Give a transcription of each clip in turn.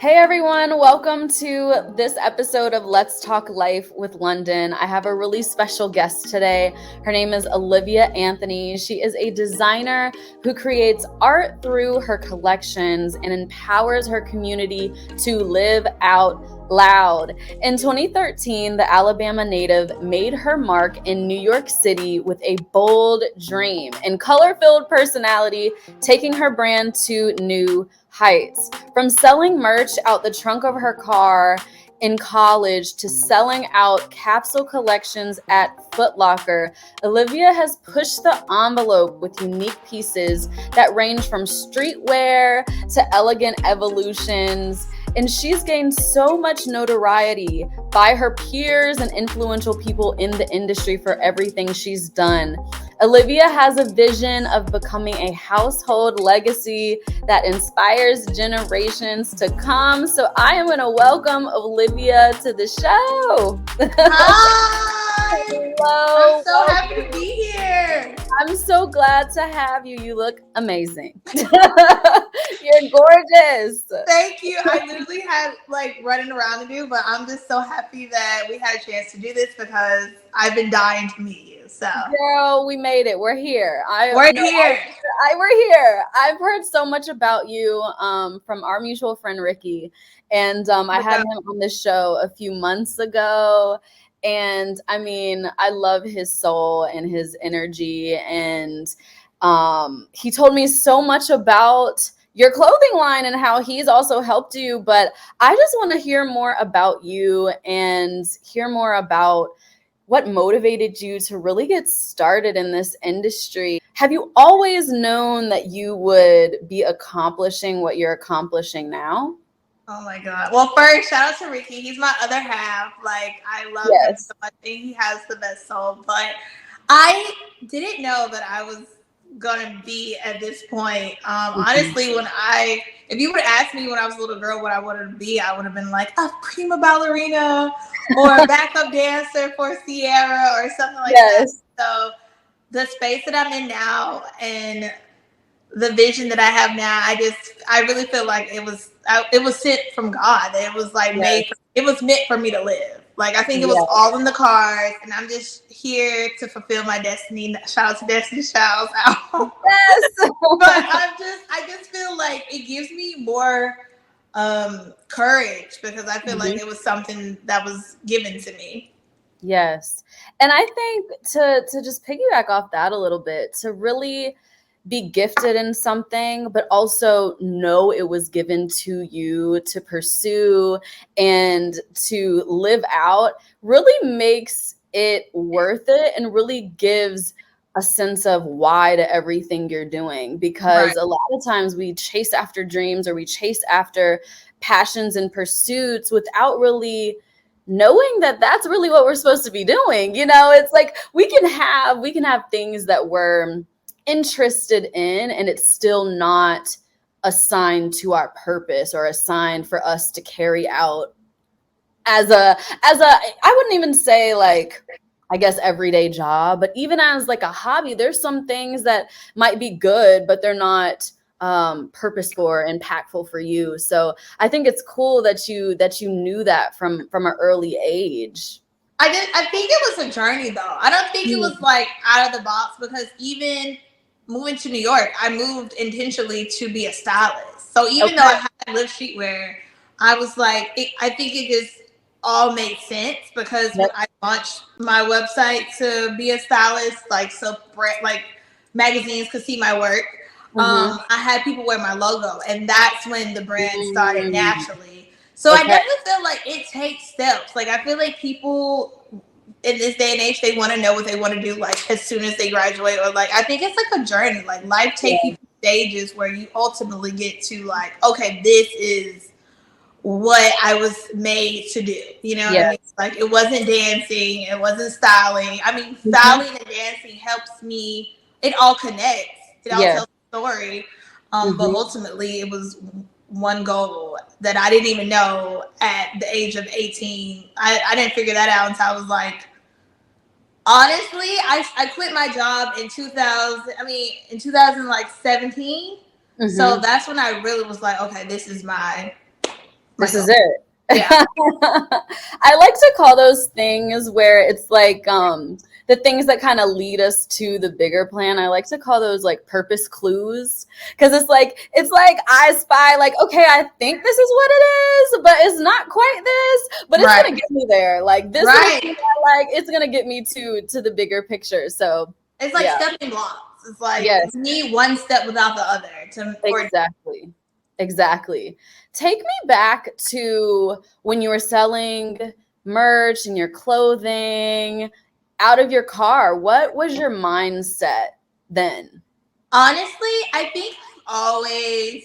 Hey everyone, welcome to this episode of Let's Talk Life with London. I have a really special guest today. Her name is Olivia Anthony. She is a designer who creates art through her collections and empowers her community to live out loud. In 2013, the Alabama native made her mark in New York City with a bold dream and color-filled personality, taking her brand to new heights. From selling merch out the trunk of her car in college to selling out capsule collections at Footlocker, Olivia has pushed the envelope with unique pieces that range from streetwear to elegant evolutions. And she's gained so much notoriety by her peers and influential people in the industry for everything she's done. Olivia has a vision of becoming a household legacy that inspires generations to come. So I am going to welcome Olivia to the show. Hi! Hello. I'm so happy to be here. I'm so glad to have you. You look amazing. You're gorgeous. Thank you. I literally had running around to do, but I'm just so happy that we had a chance to do this because I've been dying to meet you. So, girl, we made it. We're here. We're here. We're here. I've heard so much about you from our mutual friend Ricky, and I had him on the show a few months ago. And I mean, I love his soul and his energy. And he told me so much about your clothing line and how he's also helped you. But I just want to hear more about you and hear more about what motivated you to really get started in this industry. Have you always known that you would be accomplishing what you're accomplishing now? Oh my God. Well, first, shout out to Ricky. He's my other half. I love him so much. I think he has the best soul. But I didn't know that I was gonna be at this point. Honestly, if you would have asked me when I was a little girl what I wanted to be, I would have been like a prima ballerina or a backup dancer for Sierra or something like that. So the space that I'm in now and the vision that I have now, I really feel like it was sent from God. It was it was meant for me to live. I think it was all in the cards, and I'm just here to fulfill my destiny. Shout out to Destiny, shout out. Yes. But I just feel like it gives me more courage because I feel like it was something that was given to me. Yes. And I think to just piggyback off that a little bit, to really be gifted in something, but also know it was given to you to pursue and to live out really makes it worth it and really gives a sense of why to everything you're doing. Because a lot of times we chase after dreams or we chase after passions and pursuits without really knowing that that's really what we're supposed to be doing. You know, it's like we can have things that we're interested in and it's still not assigned to our purpose or assigned for us to carry out as a I wouldn't even say I guess everyday job, but even as a hobby. There's some things that might be good but they're not purposeful or impactful for you. So I think it's cool that you knew that from an early age. I think it was a journey though. I don't think it was out of the box because even moving to New York, I moved intentionally to be a stylist. So even though I had LIV Streetwear, I was I think it just all made sense because when I launched my website to be a stylist, so magazines could see my work. I had people wear my logo, and that's when the brand started naturally. So I definitely feel like it takes steps. I feel like people in this day and age, they want to know what they want to do as soon as they graduate, or I think it's a journey. Life takes you through stages where you ultimately get to okay, this is what I was made to do. You know what I mean? It wasn't dancing, it wasn't styling. I mean, styling and dancing helps me. It all connects. It all tells a story. But ultimately, it was one goal that I didn't even know at the age of 18. I didn't figure that out until I was honestly, I quit my job in 2017. So that's when I really was okay, this is my This is it. Yeah. I like to call those things where it's like the things that kind of lead us to the bigger plan. I like to call those like purpose clues, because it's like I spy, like, okay, I think this is what it is, but it's not quite this, but it's gonna get me there. Like this is like it's gonna get me to the bigger picture. So it's like stepping blocks. It's like you need one step without the other Exactly. Take me back to when you were selling merch and your clothing out of your car. What was your mindset then? Honestly, I think I always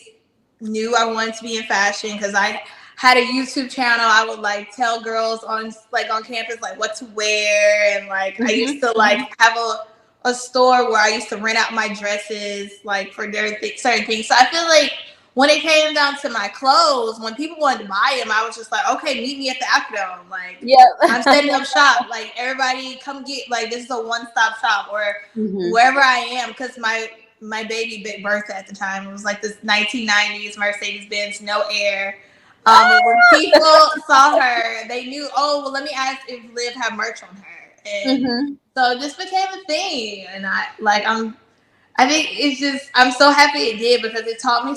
knew I wanted to be in fashion, because I had a YouTube channel. I would like tell girls on campus like what to wear, and like I used to like have a store where I used to rent out my dresses like for certain things. So I feel like when it came down to my clothes, when people wanted to buy them, I was just like, okay, meet me at the Acrodome. Like, I'm setting up shop. Like, everybody come get, like, this is a one-stop shop, or wherever I am, because my baby big birthday at the time, it was like this 1990s Mercedes-Benz, no air. When people saw her, they knew, oh, well, let me ask if Liv had merch on her. And so it just became a thing. And I think it's just, I'm so happy it did, because it taught me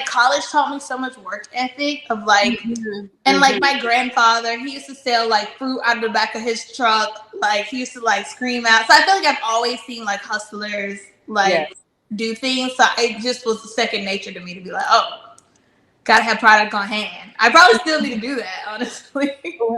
college taught me so much work ethic of like, and like my grandfather, he used to sell like fruit out of the back of his truck. Like he used to like scream out. So I feel like I've always seen like hustlers like do things. So it just was second nature to me to be like, oh, gotta have product on hand. I probably still need to do that, honestly.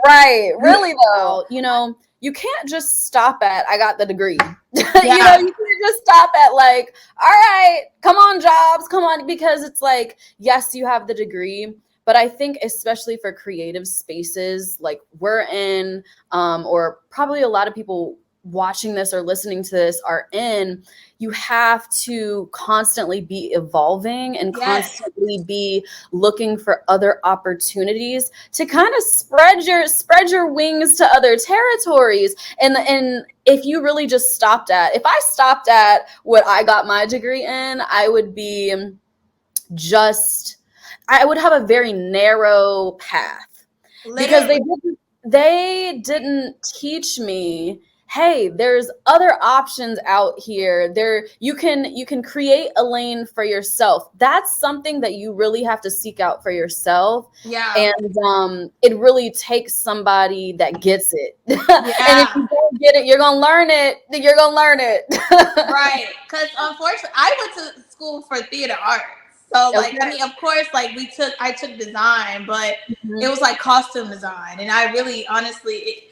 Right. Really though, you know, you can't just stop at, I got the degree. You know, you can't just stop at like, all right, come on, jobs, come on. Because it's like, yes, you have the degree, but I think especially for creative spaces like we're in, or probably a lot of people watching this or listening to this are in, you have to constantly be evolving and constantly be looking for other opportunities to kind of spread your wings to other territories. And if you really just if I stopped at what I got my degree in, I would be I would have a very narrow path. Because they didn't teach me, hey, there's other options out here. You can create a lane for yourself. That's something that you really have to seek out for yourself. And it really takes somebody that gets it. And if you don't get it, you're gonna learn it. Right. Because unfortunately, I went to school for theater arts. So like, I mean, of course, like I took design, but it was like costume design. And I really, honestly,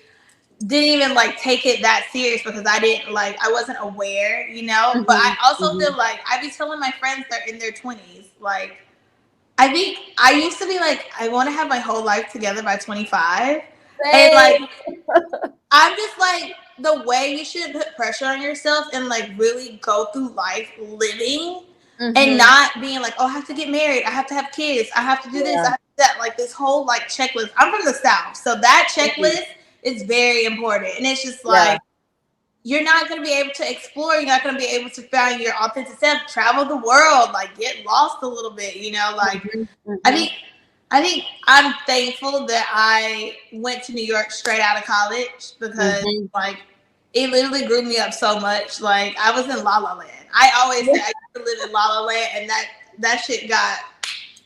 didn't even like take it that serious, because I wasn't aware, you know. But I also feel like I be telling my friends that are in their 20s, like, I think I used to be like, I want to have my whole life together by 25. And like, I'm just like, the way you shouldn't put pressure on yourself and like really go through life living. And not being like, oh, I have to get married, I have to have kids, I have to do this, I have to do that. Like this whole like checklist. I'm from the South, so that checklist is very important. And it's just like, you're not going to be able to explore. You're not going to be able to find your authentic self. Travel the world, like get lost a little bit. You know, like I think I'm thankful that I went to New York straight out of college, because like it literally grew me up so much. Like I was in La La Land. I always say I used to live in La La Land, and that shit got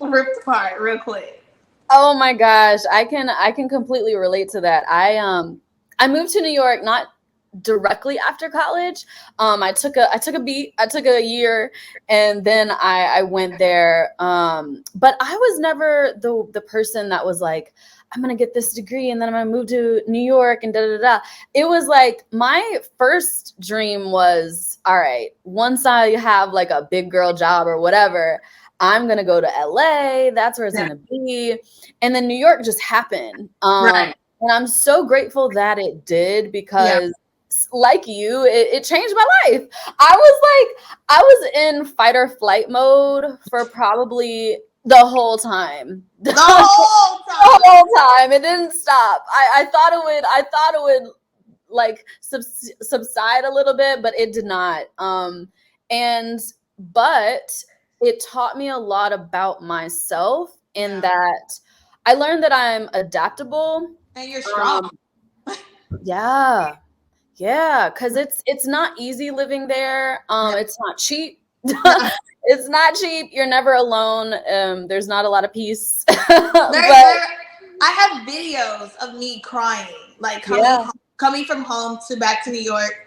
ripped apart real quick. Oh my gosh, I can completely relate to that. I moved to New York not directly after college. I took a year, and then I went there. But I was never the person that was like, I'm gonna get this degree and then I'm gonna move to New York and da da da. It was like my first dream was, all right, once I have like a big girl job or whatever, I'm gonna go to LA. That's where it's gonna be. And then New York just happened. And I'm so grateful that it did, because like you, it changed my life. I was in fight or flight mode for probably the whole time. The whole time. It didn't stop. I thought it would like subside a little bit, but it did not. But it taught me a lot about myself, in that I learned that I'm adaptable. And you're strong. Yeah. Yeah, because it's not easy living there. It's not cheap. It's not cheap. You're never alone. There's not a lot of peace. But I have videos of me crying, like coming from home to back to New York,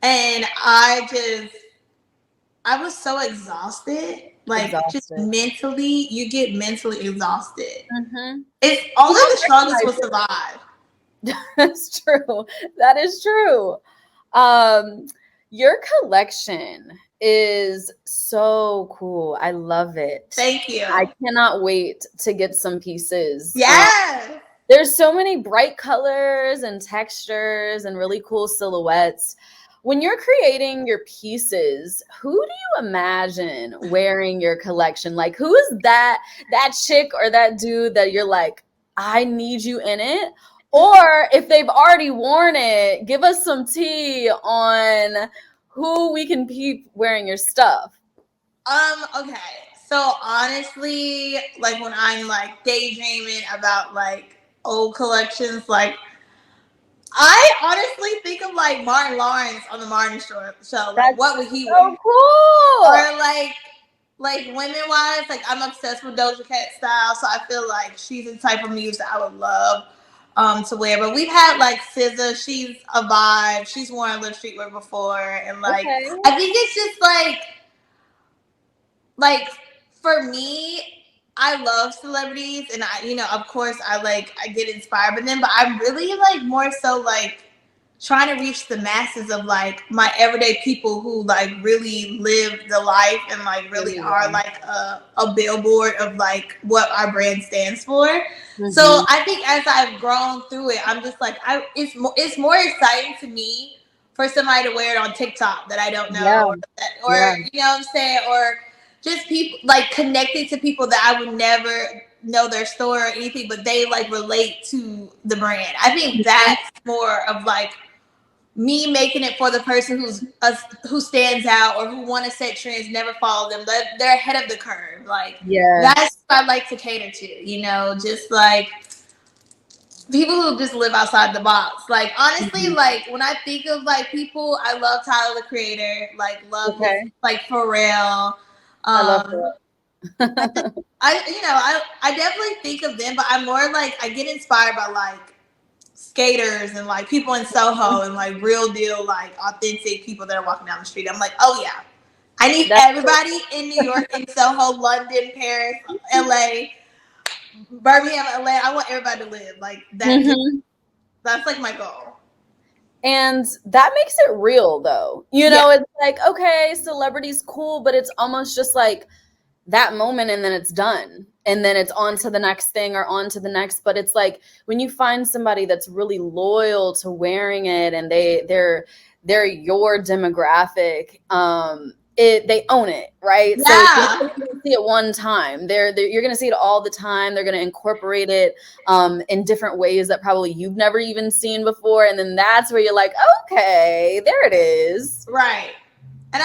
and I was so exhausted. Like just mentally, you get mentally exhausted. It's only the strongest will survive. That's true. That is true. Your collection is so cool. I love it. Thank you. I cannot wait to get some pieces. Yeah. There's so many bright colors and textures and really cool silhouettes. When you're creating your pieces, who do you imagine wearing your collection? Like, who is that chick or that dude that you're like, I need you in it? Or if they've already worn it, give us some tea on who we can peep wearing your stuff. Okay. So honestly, like when I'm like daydreaming about like old collections, like I honestly think of like Martin Lawrence on the Martin Short show. Like, what would he wear? So cool. Or like women wise, like I'm obsessed with Doja Cat style, so I feel like she's the type of muse that I would love to wear. But we've had like SZA, she's a vibe. She's worn LIV Streetwear before, and like I think it's just like for me, I love celebrities, and of course I get inspired by them, but I'm really like more so like trying to reach the masses of like my everyday people who like really live the life and like really are like a billboard of like what our brand stands for. So I think as I've grown through it, I'm just like it's more exciting to me for somebody to wear it on TikTok that I don't know, or you know what I'm saying, or just people like connecting to people that I would never know their story or anything, but they like relate to the brand. I think that's more of like me making it for the person who stands out or who want to set trends, never follow them. They're ahead of the curve. Like that's what I like to cater to. Just like people who just live outside the box. Like honestly, like when I think of like people, I love Tyler the Creator. Like love his, like Pharrell. I love it. I definitely think of them, but I'm more like I get inspired by like skaters and like people in Soho and like real deal like authentic people that are walking down the street. I'm like, oh yeah, I need everybody in New York, in Soho, London, Paris, LA, Birmingham, LA. I want everybody to live like that. That's like my goal. And that makes it real though. It's like, okay, celebrity's cool, but it's almost just like that moment and then it's done. And then it's on to the next thing or on to the next. But it's like when you find somebody that's really loyal to wearing it and they're your demographic, they own it, right? Yeah. So you're gonna see it one time. You're gonna see it all the time. They're gonna incorporate it in different ways that probably you've never even seen before. And then that's where you're like, okay, there it is. Right. And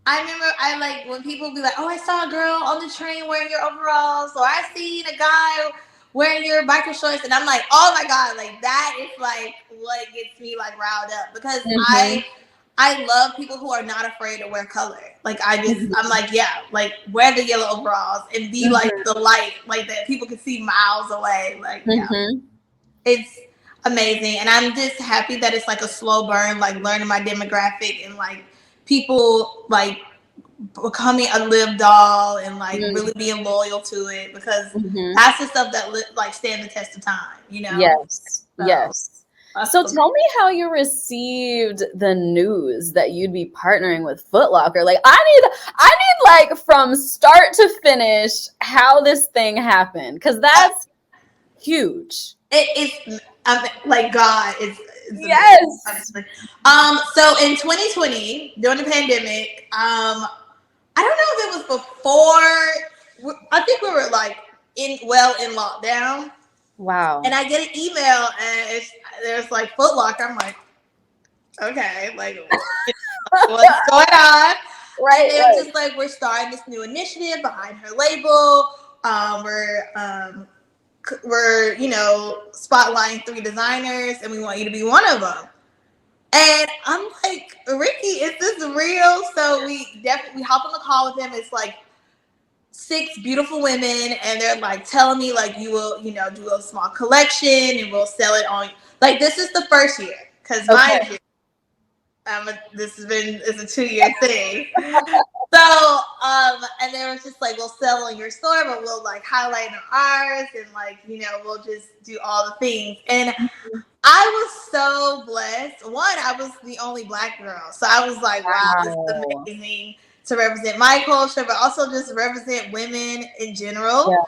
I remember I like when people be like, oh, I saw a girl on the train wearing your overalls, or I seen a guy wearing your biker shorts, and I'm like, oh my God, like that is like what gets me like riled up, because I love people who are not afraid to wear color. Like I'm like, yeah, like wear the yellow overalls and be like the light, like that people can see miles away. Like it's amazing, and I'm just happy that it's like a slow burn, like learning my demographic and like people like becoming a LIV doll and like really being loyal to it, because that's the stuff that like stand the test of time, Yes. So tell me how you received the news that you'd be partnering with Footlocker. Like I need like from start to finish how this thing happened, because that's huge. It's like God is. Yes. So in 2020, during the pandemic, I don't know if it was before. I think we were like in lockdown. Wow. And I get an email and there's like Footlocker. I'm like, okay, like what's going on? Right. And they were just like, we're starting this new initiative behind her label. we're, spotlighting 3 designers and we want you to be one of them. And I'm like, Ricky, is this real? So we hop on the call with him. It's like 6 beautiful women, and they're like telling me like, you will, do a small collection and we'll sell it on. Like, this is the first year, because mind you, it's a 2-year thing. So, and they were just like, we'll sell on your store, but we'll like highlight on ours, and like, we'll just do all the things. And I was so blessed. One, I was the only Black girl. So I was like, wow, this is amazing to represent my culture, but also just represent women in general. Yeah.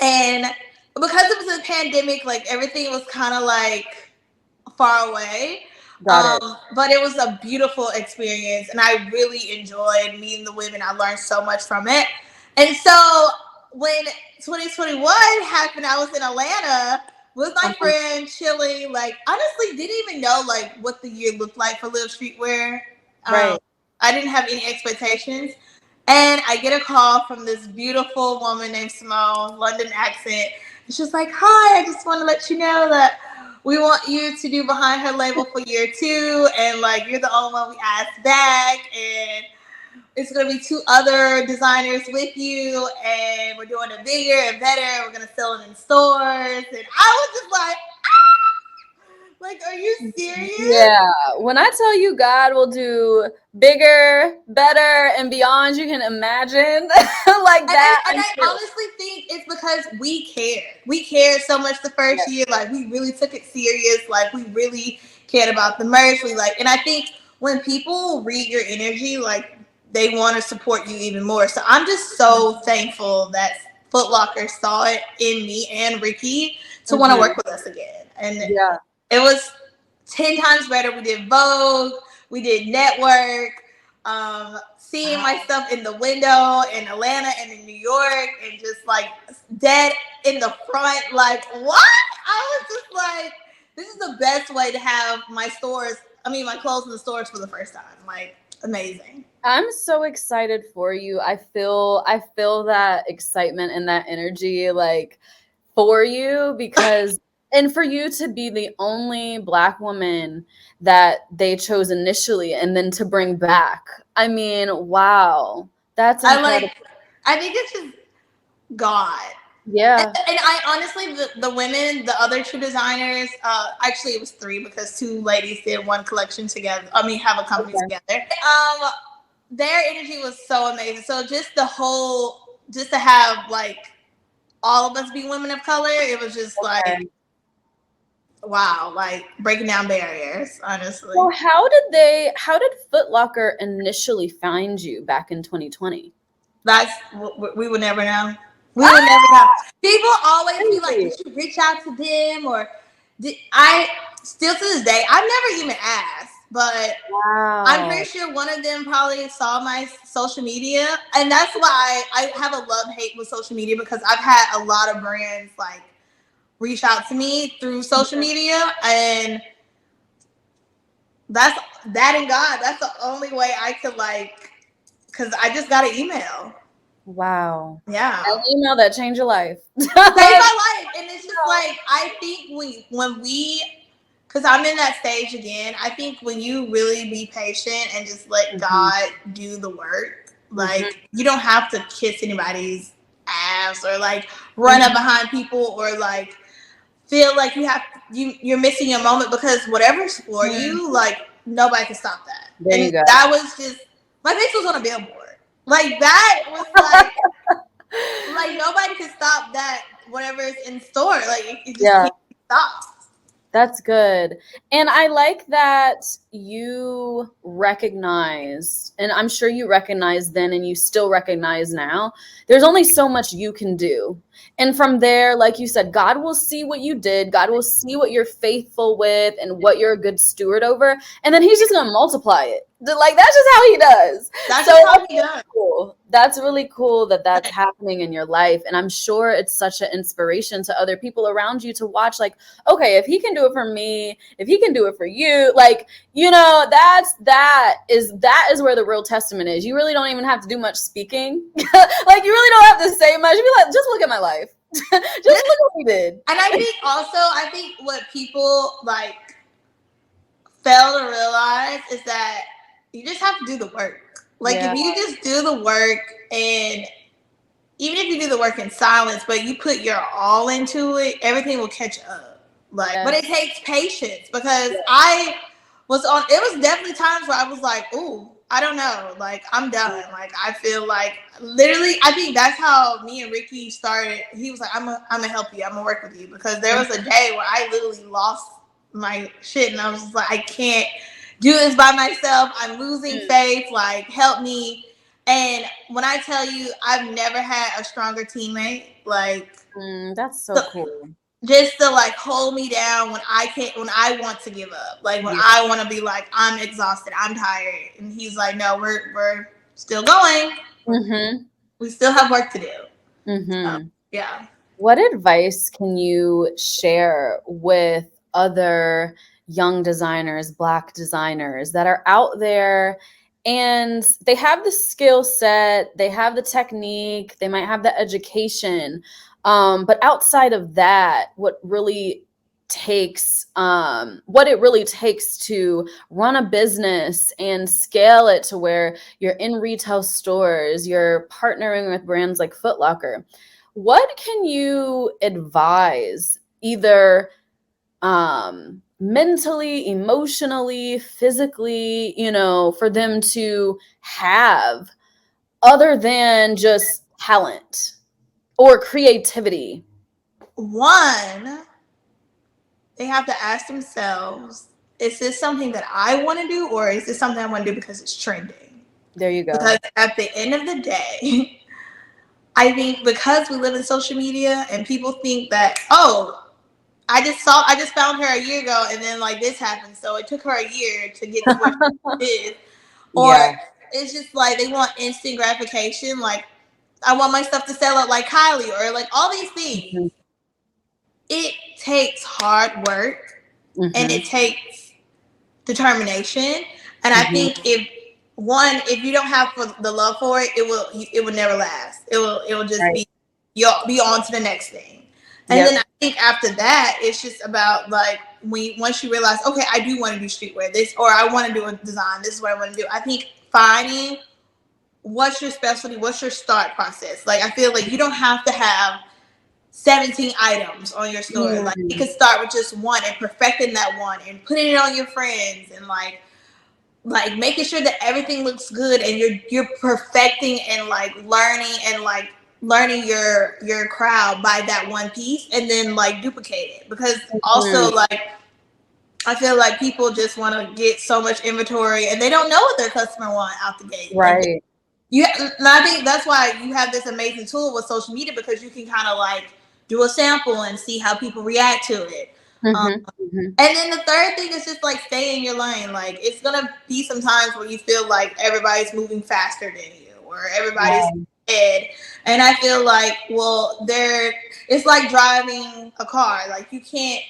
And because it was a pandemic, like everything was kind of like far away. But it was a beautiful experience, and I really enjoyed meeting the women. I learned so much from it. And so when 2021 happened, I was in Atlanta with my friend, chilling. Like, honestly, didn't even know like what the year looked like for Live Streetwear. Right. I didn't have any expectations. And I get a call from this beautiful woman named Simone, London accent. And she's like, hi, I just want to let you know that we want you to do behind her label for year 2. And like, you're the only one we asked back. And it's going to be 2 other designers with you. And we're doing it bigger and better. We're going to sell it in stores. And I was just like, like, are you serious? Yeah. When I tell you God will do bigger, better, and beyond you can imagine, like that. And I honestly think it's because we cared. We cared so much the first year. Like, we really took it serious. Like, we really cared about the merch. And I think when people read your energy, like, they want to support you even more. So I'm just so thankful that Footlocker saw it in me and Ricky to want to work with us again. And it was 10 times better. We did Vogue. We did Network. Seeing myself in the window in Atlanta and in New York, and just like dead in the front, like, what? I was just like, this is the best way to have my clothes in the stores for the first time. Like, amazing. I'm so excited for you. I feel that excitement and that energy, like, for you, because and for you to be the only Black woman that they chose initially and then to bring back. I mean, wow. That's incredible. I think it's just God. Yeah. And I honestly, the women, the other 2 designers, actually it was 3 because 2 ladies did one collection together. Have a company together. Their energy was so amazing. So just to have like all of us be women of color, it was just like, wow, like breaking down barriers, honestly. So how did Footlocker initially find you back in 2020? We would never know. We would never know. People always be like, did you reach out to them? Or still to this day, I've never even asked, but I'm pretty sure one of them probably saw my social media. And that's why I have a love-hate with social media, because I've had a lot of brands like reach out to me through social media, and that's that and God. That's the only way I could, like, because I just got an email. Wow. Yeah. An email that changed your life. Saved my life. And it's just like, I think because I'm in that stage again, I think when you really be patient and just let God do the work, like, you don't have to kiss anybody's ass or like run up behind people or like feel like you're missing your moment, because whatever's for you, like, nobody can stop that. There you go. That was just, my face was on a billboard. Like, that was like, like, nobody can stop that, whatever is in store. Like, it just can't stop. That's good. And I like that you recognize, and I'm sure you recognize then and you still recognize now, there's only so much you can do. And from there, like you said, God will see what you did. God will see what you're faithful with and what you're a good steward over. And then he's just going to multiply it. Like, that's just how he does. That's how he does. Cool. That's really cool that that's happening in your life. And I'm sure it's such an inspiration to other people around you to watch, like, okay, if he can do it for me, if he can do it for you, like, that is where the real testament is. You really don't even have to do much speaking. Like, you really don't have to say much. Be like, just look at my life. Just look what we did. And I think what people like fail to realize is that you just have to do the work. Like if you just do the work, and even if you do the work in silence, but you put your all into it, everything will catch up. Like, but it takes patience, because it was definitely times where I was like, ooh, I don't know, like I'm done. Like I feel like literally, I think that's how me and Ricky started. He was like, I'm gonna help you, I'm gonna work with you, because there was a day where I literally lost my shit, and I was just like, I can't do this by myself. I'm losing faith. Like, help me. And when I tell you, I've never had a stronger teammate. Like, that's so cool. Just to like hold me down when I want to give up. Like when I want to be like, I'm exhausted, I'm tired, and he's like, no, we're still going. We still have work to do. So, yeah. What advice can you share with other young designers, Black designers that are out there and they have the skill set, they have the technique, they might have the education, but outside of that, what it really takes to run a business and scale it to where you're in retail stores, you're partnering with brands like Footlocker. What can you advise, either mentally, emotionally, physically, for them to have, other than just talent or creativity? One, they have to ask themselves, is this something that I want to do, or is this something I want to do because it's trending? There you go. Because at the end of the day, I think because we live in social media and people think that, oh, I just found her a year ago and then like this happened, so it took her a year to get to where she is. Or it's just like they want instant gratification. Like, I want my stuff to sell out like Kylie, or like all these things. It takes hard work and it takes determination. And I think if you don't have the love for it, it will never last. It will just be on to the next thing. And then I think after that, it's just about like once you realize, okay, I do want to do streetwear, this, or I want to do a design, this is what I want to do. I think finding what's your specialty, what's your start process. Like I feel like you don't have to have 17 items on your store. Like you can start with just one and perfecting that one and putting it on your friends, and like making sure that everything looks good, and you're perfecting and like learning your crowd by that one piece, and then like duplicate it. Because also like I feel like people just want to get so much inventory and they don't know what their customer want out the gate. Right. And I think that's why you have this amazing tool with social media, because you can kind of like do a sample and see how people react to it. And then the third thing is just like stay in your lane. Like it's gonna be some times where you feel like everybody's moving faster than you, or everybody's ahead. And I feel like, well, it's like driving a car. Like you can't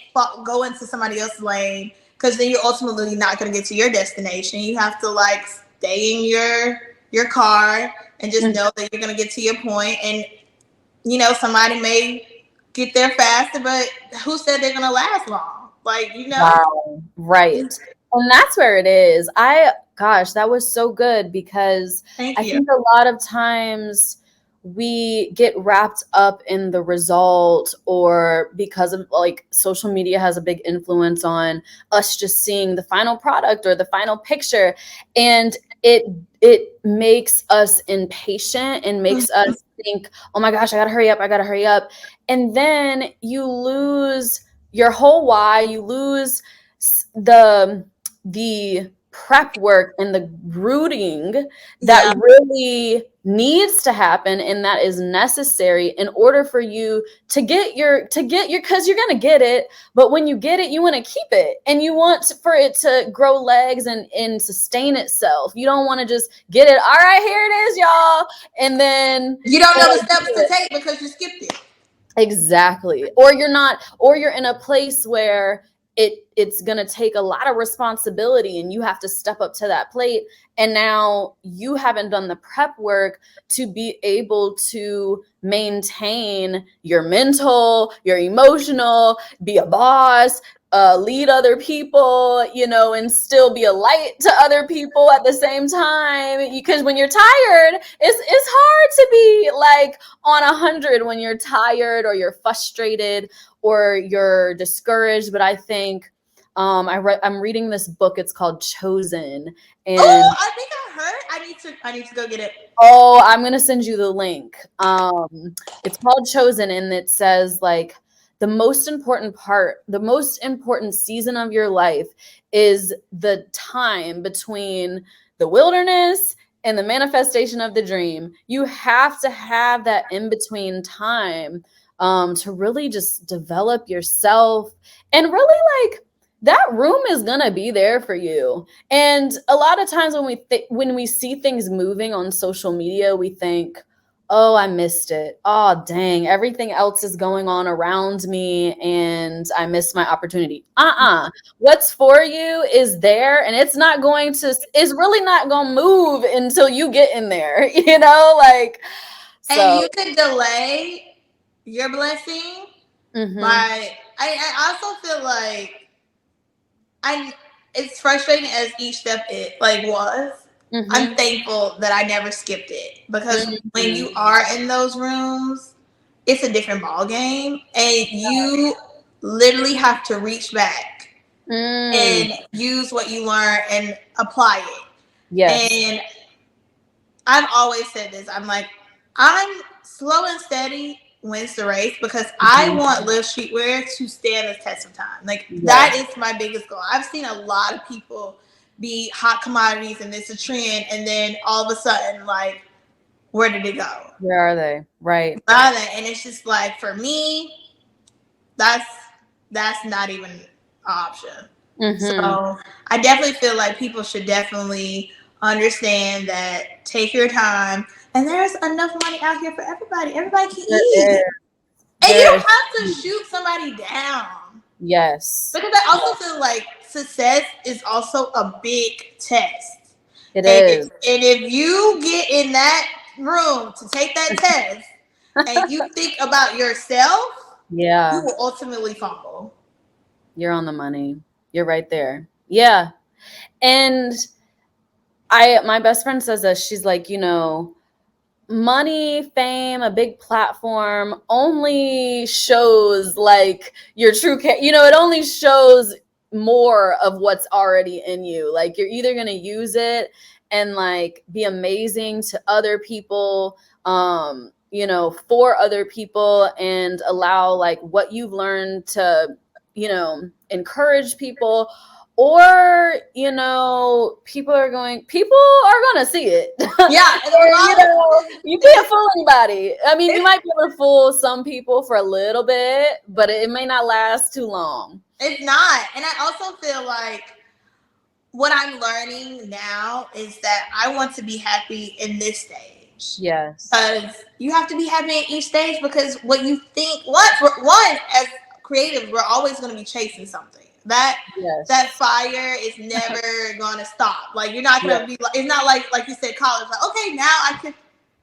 go into somebody else's lane, because then you're ultimately not gonna get to your destination. You have to like stay in your car and just know that you're gonna get to your point. And somebody may get there faster, but who said they're gonna last long? Like, Wow. Right. And that's where it is. Gosh, that was so good, because I think a lot of times we get wrapped up in the result, or because of like social media has a big influence on us just seeing the final product or the final picture, and it makes us impatient and makes us think, oh my gosh, I gotta hurry up. And then you lose your whole why, you lose the prep work and the rooting that really needs to happen and that is necessary in order for you to get your, because you're going to get it, but when you get it, you want to keep it, and you want for it to grow legs and sustain itself. You don't want to just get it, all right, here it is, y'all, and then you don't know the steps to take because you skipped it. Exactly. Or you're in a place where it's going to take a lot of responsibility, and you have to step up to that plate. And now you haven't done the prep work to be able to maintain your mental, your emotional, be a boss, lead other people, and still be a light to other people at the same time. Because when you're tired, it's hard to be like on 100 when you're tired or you're frustrated or you're discouraged. But I think I'm reading this book. It's called Chosen. And I think I heard. I need to go get it. Oh, I'm gonna send you the link. It's called Chosen, and it says like the most important season of your life is the time between the wilderness and the manifestation of the dream. You have to have that in between time to really just develop yourself, and really like that room is gonna be there for you. And a lot of times when we see things moving on social media, we think, oh, I missed it. Oh, dang, everything else is going on around me and I missed my opportunity. What's for you is there, and it's really not going to move until you get in there, like. And you can delay your blessing. Mm-hmm. But I also feel like it's frustrating as each step was. Mm-hmm. I'm thankful that I never skipped it, because when you are in those rooms, it's a different ball game, and you literally have to reach back and use what you learn and apply it. Yes. And I've always said this. I'm slow and steady wins the race, because I want Live Streetwear to stand the test of time. That is my biggest goal. I've seen a lot of people be hot commodities and it's a trend, and then all of a sudden, where did it go? Where are they? Right. And it's just for me, that's not even an option. Mm-hmm. So I definitely feel like people should definitely understand that. Take your time. And there's enough money out here for everybody. Everybody can eat. And you don't have to shoot somebody down. Yes. Because I also feel like success is also a big test. It is. And if you get in that room to take that test and you think about yourself, you will ultimately fumble. You're on the money. You're right there. Yeah. And my best friend says this. She's like, money, fame, a big platform only shows your true it only shows more of what's already in you. You're either going to use it and be amazing to other people, for other people, and allow what you've learned to encourage people. Or, people are going to see it. Yeah. You can't fool anybody. I mean, you might be able to fool some people for a little bit, but it may not last too long. It's not. And I also feel like what I'm learning now is that I want to be happy in this stage. Yes. Because you have to be happy in each stage, because what you think, one, as creatives, we're always going to be chasing something. That fire is never going to stop. You're not going to be it's not like you said, college. Okay, now I can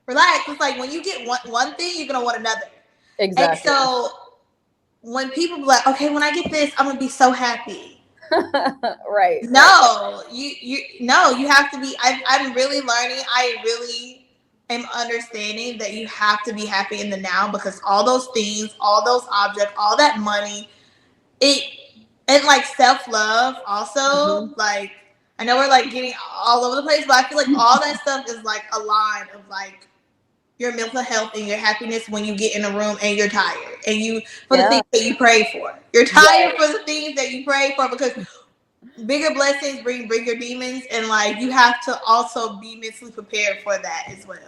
relax. It's when you get one thing, you're going to want another. Exactly. And so when people be like, okay, when I get this, I'm going to be so happy. Right. No, you have to be. I'm really learning. I really am understanding that you have to be happy in the now, because all those things, all those objects, all that money, and self-love also, I know we're getting all over the place, but I feel all that stuff is a line of your mental health and your happiness when you get in a room and you're tired, and for the things that you pray for. You're tired for the things that you pray for, because bigger blessings bring bigger demons, and you have to also be mentally prepared for that as well.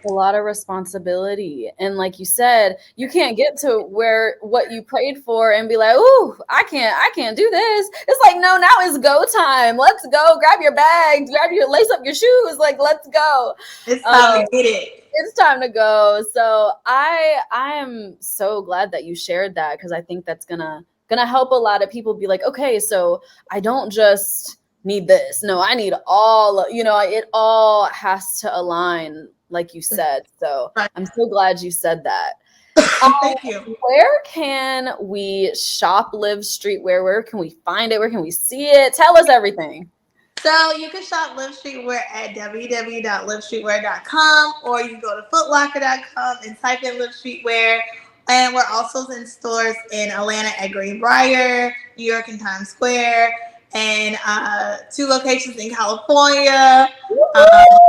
A lot of responsibility, and like you said, you can't get to what you prayed for and be like, "Ooh, I can't do this." It's no, now it's go time. Let's go. Grab your bag, lace up your shoes. Let's go. It's time to get it. It's time to go. So I am so glad that you shared that, because I think that's gonna gonna help a lot of people be like, okay, so I don't just need this. No, I need all, it all has to align, like you said. So Right. I'm so glad you said that. Thank you. Where can we shop Live Streetwear? Where can we find it? Where can we see it? Tell us everything. So you can shop Live Streetwear at www.livestreetwear.com, or you can go to footlocker.com and type in Live Streetwear. And we're also in stores in Atlanta at Greenbrier, New York in Times Square, and 2 locations in California.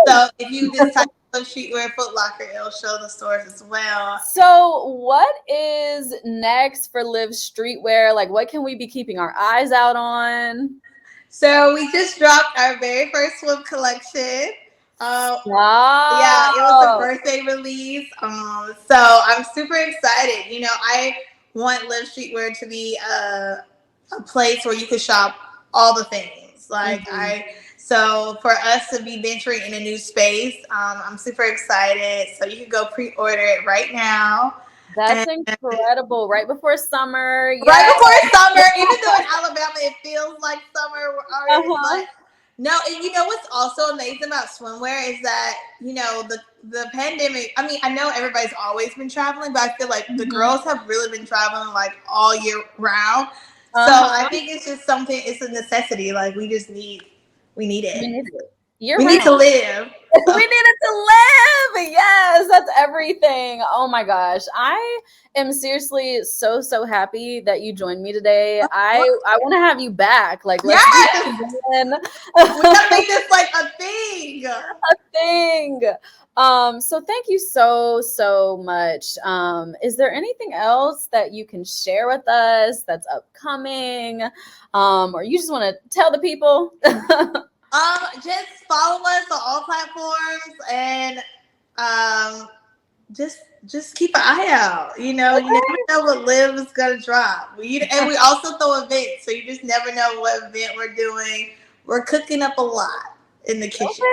So if you just type Live Streetwear Footlocker, it'll show the stores as well. So what is next for Live Streetwear? Like, what can we be keeping our eyes out on? So we just dropped our very first swim collection. Wow. Yeah, it was a birthday release. So I'm super excited. I want Live Streetwear to be a place where you could shop all the things. So for us to be venturing in a new space, I'm super excited. So you can go pre-order it right now. That's incredible. Right before summer. Yes. Right before summer. Even though in Alabama it feels like summer, we're already no, and what's also amazing about swimwear is that, the pandemic, I mean, I know everybody's always been traveling, but I feel like the girls have really been traveling like all year round. So I think it's just something, it's a necessity. Like we need it. We need to live. We needed to live. Yes, that's everything. Oh my gosh. I am seriously so happy that you joined me today. I want to have you back. Like, let's do it again. We gotta make this like a thing. So thank you so much. Is there anything else that you can share with us that's upcoming? Or you just want to tell the people? Just follow us on all platforms, and just keep an eye out. You never know what Liv is gonna drop. And we also throw events, so you just never know what event we're doing. We're cooking up a lot in the kitchen.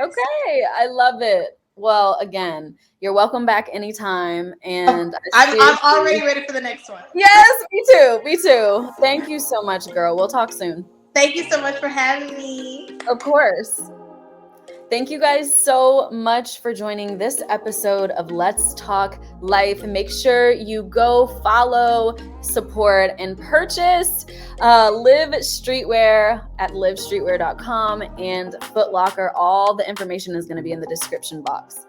Okay, I love it. Well, again, you're welcome back anytime, and I'm already ready for the next one. Yes, me too. Thank you so much, girl. We'll talk soon. Thank you so much for having me. Of course. Thank you guys so much for joining this episode of Let's Talk Life. Make sure you go follow, support, and purchase Liv Streetwear at livestreetwear.com and Footlocker. All the information is going to be in the description box.